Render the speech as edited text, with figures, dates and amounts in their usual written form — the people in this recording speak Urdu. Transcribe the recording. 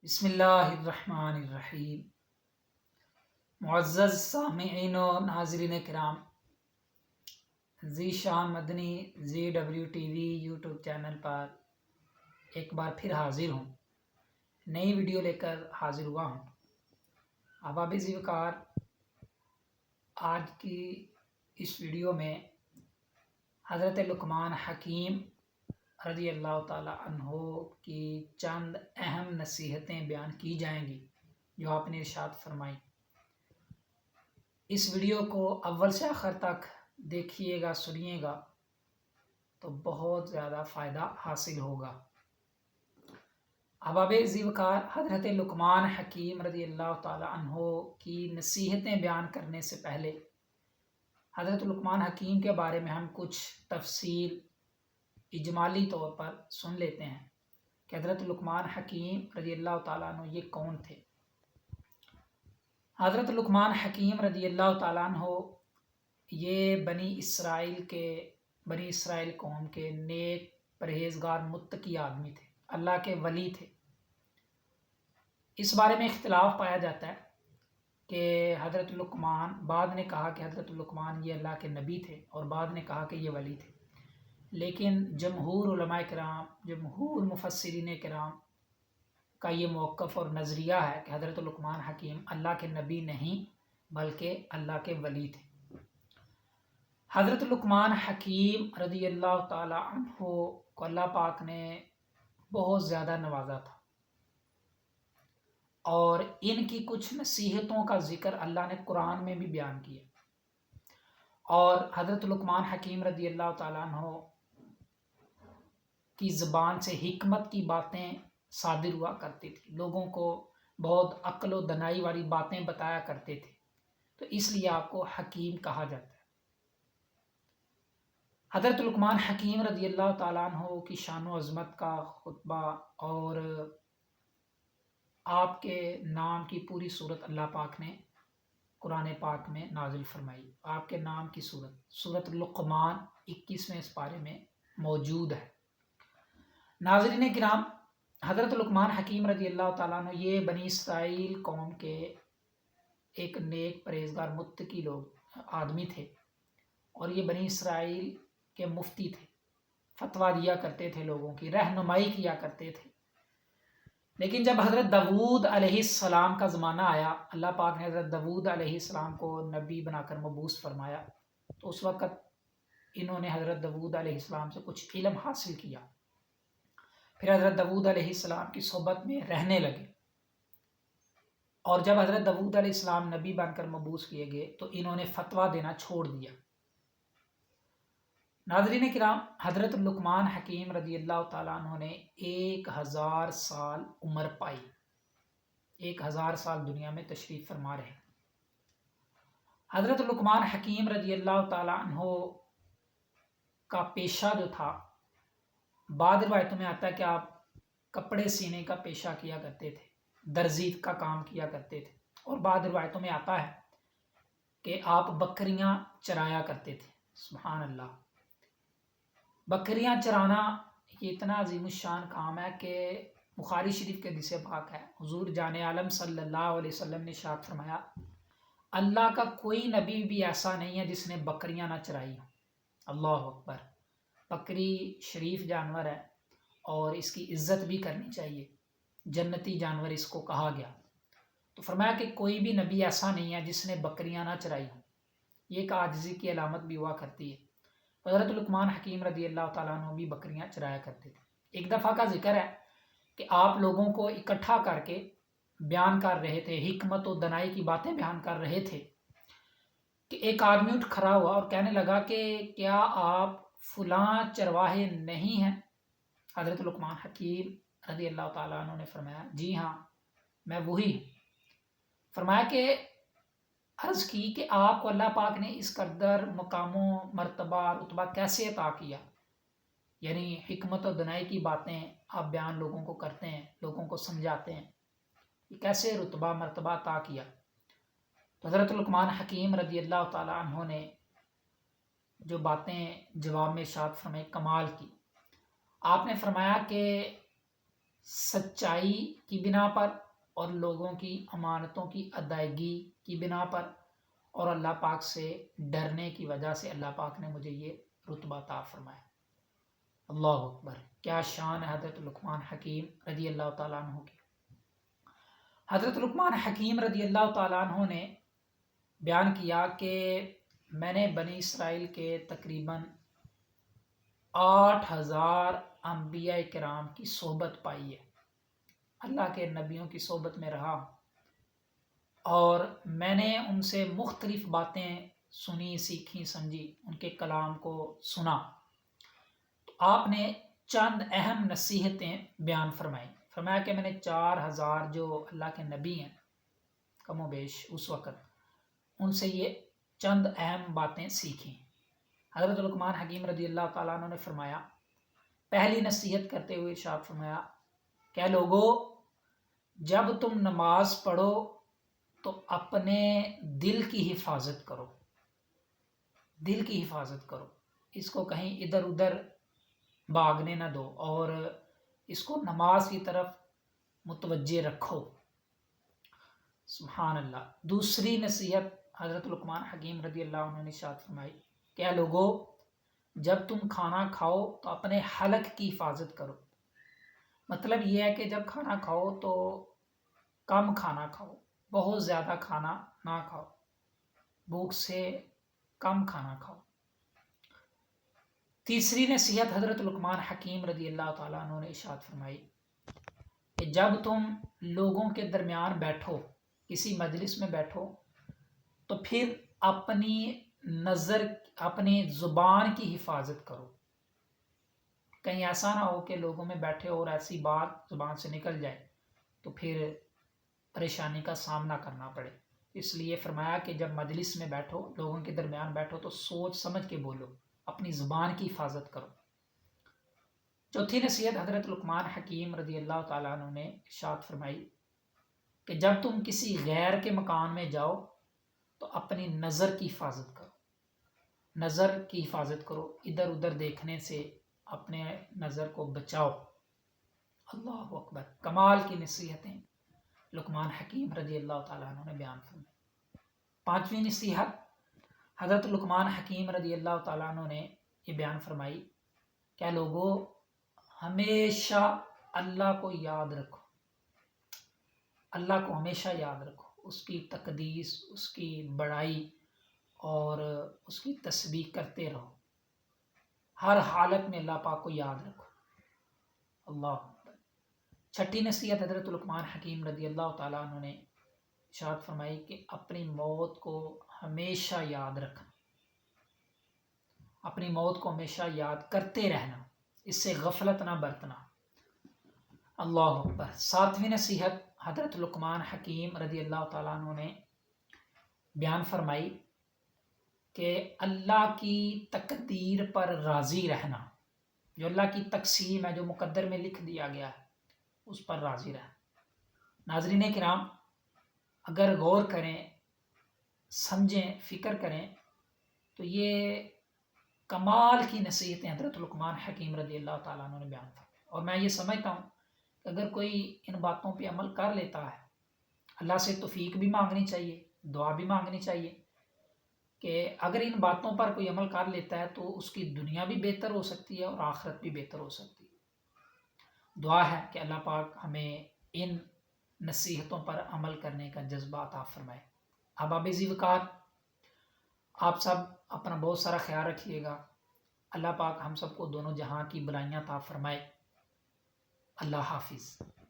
بسم اللہ الرحمن الرحیم۔ معزز سامعین و ناظرین کرام، ذیشان مدنی ZWTV یوٹیوب چینل پر ایک بار پھر حاضر ہوں، نئی ویڈیو لے کر حاضر ہوا ہوں۔ احباب ذی وقار، آج کی اس ویڈیو میں حضرت لقمان حکیم رضی اللہ تعالی عنہ کی چند اہم نصیحتیں بیان کی جائیں گی جو آپ نے ارشاد فرمائی۔ اس ویڈیو کو اول سے آخر تک دیکھیے گا، سنیے گا تو بہت زیادہ فائدہ حاصل ہوگا۔ احباب ذی وقار، حضرت لقمان حکیم رضی اللہ تعالی عنہ کی نصیحتیں بیان کرنے سے پہلے حضرت لقمان حکیم کے بارے میں ہم کچھ تفصیل اجمالی طور پر سن لیتے ہیں کہ حضرت لقمان حکیم رضی اللہ تعالیٰ عنہ یہ کون تھے۔ حضرت لقمان حکیم رضی اللہ تعالیٰ عنہ یہ بنی اسرائیل قوم کے نیک پرہیزگار متقی آدمی تھے، اللہ کے ولی تھے۔ اس بارے میں اختلاف پایا جاتا ہے کہ حضرت لقمان، بعد نے کہا کہ حضرت لقمان یہ اللہ کے نبی تھے اور بعد نے کہا کہ یہ ولی تھے، لیکن جمہور علماء کرام، جمہور مفسرین کرام کا یہ موقف اور نظریہ ہے کہ حضرت لقمان حکیم اللہ کے نبی نہیں بلکہ اللہ کے ولی تھے۔ حضرت لقمان حکیم رضی اللہ تعالی عنہ کو اللہ پاک نے بہت زیادہ نوازا تھا، اور ان کی کچھ نصیحتوں کا ذکر اللہ نے قرآن میں بھی بیان کیا، اور حضرت لقمان حکیم رضی اللہ تعالیٰ عنہ کی زبان سے حکمت کی باتیں صادر ہوا کرتی تھی، لوگوں کو بہت عقل و دانائی والی باتیں بتایا کرتے تھے، تو اس لیے آپ کو حکیم کہا جاتا ہے۔ حضرت لقمان حکیم رضی اللہ تعالیٰ عنہ کی شان و عظمت کا خطبہ اور آپ کے نام کی پوری صورت اللہ پاک نے قرآن پاک میں نازل فرمائی۔ آپ کے نام کی سورت لقمان 21ویں پارے میں موجود ہے۔ ناظرین کرام، حضرت لقمان حکیم رضی اللہ تعالیٰ عنہ یہ بنی اسرائیل قوم کے ایک نیک پرہیزگار متقی آدمی تھے، اور یہ بنی اسرائیل کے مفتی تھے، فتویٰ دیا کرتے تھے، لوگوں کی رہنمائی کیا کرتے تھے۔ لیکن جب حضرت داؤد علیہ السلام کا زمانہ آیا، اللہ پاک نے حضرت داؤد علیہ السلام کو نبی بنا کر مبعوث فرمایا، تو اس وقت انہوں نے حضرت داؤد علیہ السلام سے کچھ علم حاصل کیا، پھر حضرت داؤد علیہ السلام کی صحبت میں رہنے لگے، اور جب حضرت داؤد علیہ السلام نبی بن کر مبعوث کیے گئے تو انہوں نے فتویٰ دینا چھوڑ دیا۔ ناظرین کرام، حضرت لقمان حکیم رضی اللہ تعالیٰ عنہ نے 1000 سال عمر پائی، 1000 سال دنیا میں تشریف فرما رہے۔ حضرت لقمان حکیم رضی اللہ تعالیٰ عنہ کا پیشہ جو تھا، بعض روایتوں میں آتا ہے کہ آپ کپڑے سینے کا پیشہ کیا کرتے تھے، درزی کا کام کیا کرتے تھے، اور بعض روایتوں میں آتا ہے کہ آپ بکریاں چرایا کرتے تھے۔ سبحان اللہ! بکریاں چرانا یہ اتنا عظیم الشان کام ہے کہ بخاری شریف کے حدیث پاک ہے، حضور جان عالم صلی اللہ علیہ وسلم نے ارشاد فرمایا، اللہ کا کوئی نبی بھی ایسا نہیں ہے جس نے بکریاں نہ چرائی ہوں۔ اللہ اکبر! بکری شریف جانور ہے اور اس کی عزت بھی کرنی چاہیے، جنتی جانور اس کو کہا گیا۔ تو فرمایا کہ کوئی بھی نبی ایسا نہیں ہے جس نے بکریاں نہ چرائی ہوں، یہ ایک عاجزی کی علامت بھی ہوا کرتی ہے۔ حضرت لقمان حکیم رضی اللہ تعالیٰ عنہ بھی بکریاں چرایا کرتے تھے۔ ایک دفعہ کا ذکر ہے کہ آپ لوگوں کو اکٹھا کر کے بیان کر رہے تھے، حکمت و دانائی کی باتیں بیان کر رہے تھے، کہ ایک آدمی اٹھ کھڑا ہوا اور کہنے لگا کہ کیا آپ فلاں چرواہے نہیں ہیں؟ حضرت لقمان حکیم رضی اللہ تعالیٰ عنہ نے فرمایا، جی ہاں، میں وہی ہوں۔ فرمایا کہ عرض کی کہ آپ کو اللہ پاک نے اس قدر مقام و مرتبہ رتبہ کیسے عطا کیا؟ یعنی حکمت و دانائی کی باتیں آپ بیان لوگوں کو کرتے ہیں، لوگوں کو سمجھاتے ہیں، یہ کیسے رتبہ مرتبہ عطا کیا؟ تو حضرت لقمان حکیم رضی اللہ تعالیٰ عنہ نے جو باتیں جواب میں ارشاد فرمائی، کمال کی۔ آپ نے فرمایا کہ سچائی کی بنا پر اور لوگوں کی امانتوں کی ادائیگی کی بنا پر اور اللہ پاک سے ڈرنے کی وجہ سے اللہ پاک نے مجھے یہ رتبہ عطا فرمایا۔ اللہ اکبر، کیا شان ہے حضرت لقمان حکیم رضی اللہ تعالیٰ عنہ کی۔ حضرت لقمان حکیم رضی اللہ تعالیٰ عنہ نے بیان کیا کہ میں نے بنی اسرائیل کے تقریباً 8000 انبیاء کرام کی صحبت پائی ہے، اللہ کے نبیوں کی صحبت میں رہا، اور میں نے ان سے مختلف باتیں سنی، سیکھی، سمجھی، ان کے کلام کو سنا۔ تو آپ نے چند اہم نصیحتیں بیان فرمایا کہ میں نے 4000 جو اللہ کے نبی ہیں کم و بیش اس وقت، ان سے یہ چند اہم باتیں سیکھیں۔ حضرت لقمان حکیم رضی اللہ تعالیٰ عنہ نے فرمایا، پہلی نصیحت کرتے ہوئے ارشاد فرمایا کہ لوگو، جب تم نماز پڑھو تو اپنے دل کی حفاظت کرو، دل کی حفاظت کرو، اس کو کہیں ادھر ادھر بھاگنے نہ دو اور اس کو نماز کی طرف متوجہ رکھو۔ سبحان اللہ۔ دوسری نصیحت حضرت لقمان حکیم رضی اللہ عنہ نے ارشاد فرمائی کہ لوگو، جب تم کھانا کھاؤ تو اپنے حلق کی حفاظت کرو۔ مطلب یہ ہے کہ جب کھانا کھاؤ تو کم کھانا کھاؤ، بہت زیادہ کھانا نہ کھاؤ، بھوک سے کم کھانا کھاؤ۔ تیسری نصیحت حضرت لقمان حکیم رضی اللہ تعالیٰ عنہ نے ارشاد فرمائی کہ جب تم لوگوں کے درمیان بیٹھو، کسی مجلس میں بیٹھو، تو پھر اپنی نظر، اپنی زبان کی حفاظت کرو۔ کہیں ایسا نہ ہو کہ لوگوں میں بیٹھے اور ایسی بات زبان سے نکل جائے تو پھر پریشانی کا سامنا کرنا پڑے۔ اس لیے فرمایا کہ جب مجلس میں بیٹھو، لوگوں کے درمیان بیٹھو تو سوچ سمجھ کے بولو، اپنی زبان کی حفاظت کرو۔ چوتھی نصیحت حضرت لقمان حکیم رضی اللہ تعالیٰ عنہ نے ارشاد فرمائی کہ جب تم کسی غیر کے مکان میں جاؤ تو اپنی نظر کی حفاظت کرو، نظر کی حفاظت کرو، ادھر ادھر دیکھنے سے اپنے نظر کو بچاؤ۔ اللہ اکبر، کمال کی نصیحتیں لقمان حکیم رضی اللہ تعالیٰ عنہ نے بیان فرمائی۔ پانچویں نصیحت حضرت لقمان حکیم رضی اللہ تعالیٰ عنہ نے یہ بیان فرمائی کہ لوگوں، ہمیشہ اللہ کو یاد رکھو، اللہ کو ہمیشہ یاد رکھو، اس کی تقدیس، اس کی بڑائی اور اس کی تسبیح کرتے رہو، ہر حالت میں اللہ پاک کو یاد رکھو۔ اللہ اکبر۔ چھٹی نصیحت حضرت لقمان حکیم رضی اللہ تعالیٰ عنہ نے ارشاد فرمائی کہ اپنی موت کو ہمیشہ یاد رکھنا، اپنی موت کو ہمیشہ یاد کرتے رہنا، اس سے غفلت نہ برتنا۔ اللہ اکبر۔ ساتویں نصیحت حضرت لقمان حکیم رضی اللہ تعالیٰ عنہ نے بیان فرمائی کہ اللہ کی تقدیر پر راضی رہنا، جو اللہ کی تقسیم ہے، جو مقدر میں لکھ دیا گیا ہے، اس پر راضی رہنا۔ ناظرین کرام، اگر غور کریں، سمجھیں، فکر کریں تو یہ کمال کی نصیحتیں حضرت لقمان حکیم رضی اللہ تعالیٰ عنہ نے بیان فرمائی، اور میں یہ سمجھتا ہوں کہ اگر کوئی ان باتوں پہ عمل کر لیتا ہے، اللہ سے توفیق بھی مانگنی چاہیے، دعا بھی مانگنی چاہیے کہ اگر ان باتوں پر کوئی عمل کر لیتا ہے تو اس کی دنیا بھی بہتر ہو سکتی ہے اور آخرت بھی بہتر ہو سکتی ہے۔ دعا ہے کہ اللہ پاک ہمیں ان نصیحتوں پر عمل کرنے کا جذبہ عطا فرمائے۔ احباب ذی وقار، آپ سب اپنا بہت سارا خیال رکھیے گا۔ اللہ پاک ہم سب کو دونوں جہاں کی بلائیاں عطا فرمائے۔ اللہ حافظ۔